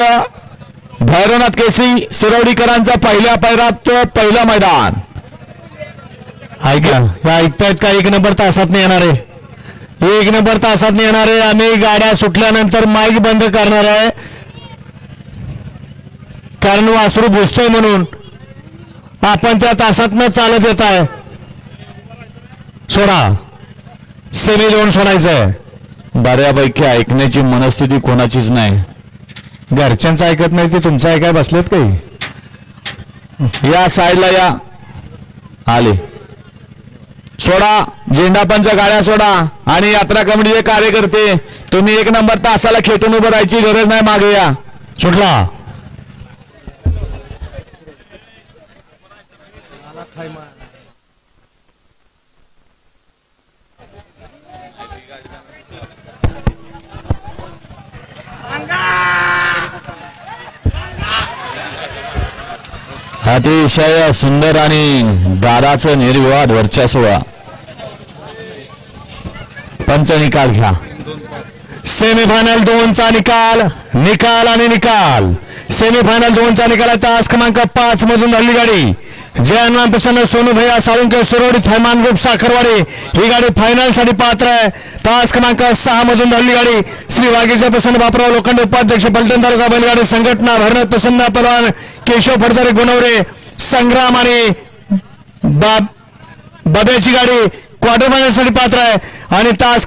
भैरवनाथ केसरी सुरवडीकरांचा पहिल्या पैरात पहिलं मैदान. ऐका या ऐकतायत का? 1 नंबर तासात नाही येणार आहे. 1 नंबर तासात नाही येणार आहे. आम्ही गाड्या सुटल्यानंतर माईक बंद करणार आहे, कारण वासरू भुसतोय म्हणून आपण त्या तासात न चालत येत आहे. सोडा, सेमी जोड सोडायचंय. बऱ्यापैकी ऐकण्याची मनस्थिती कोणाचीच नाही. घरच्यांचं ऐकत नाही ते तुमचं ऐकाय बसलेत काही. या साईडला या. आले सोडा, झेंडापंच गाड्या सोडा. आणि यात्रा कमिटीचे कार्यकर्ते, तुम्ही 1 नंबर तासाला खेटून उभं राहायची गरज नाही. मागे या. सुटला. अतिशय सुंदर आणि दादाचं निर्विवाद वर्चस्व. पंच निकाल घ्या. सेमीफायनल 2चा निकाल. आणि निकाल. सेमीफायनल 2चा निकाल. तास क्रमांक 5 मधून हल्ली गाडी जयनाम प्रसन्न सोनू भैया साळुंके सुरवडी थैमान ग्रुप साखरवाडी ही गाडी फायनल साठी पात्र आहे. तास क्रमांक 6 मधून हल्ली गाडी श्री वाघेचे प्रसन्न बापराव लोखंडे उपाध्यक्ष पलटण तालुका बैलगाडी संघटना भरत प्रसन्न पलवान केशव फडतरे गुणवरे संग्राम आणि बाब्याची गाडी क्वार्टर फायनल साठी पात्र आहे. आणि तास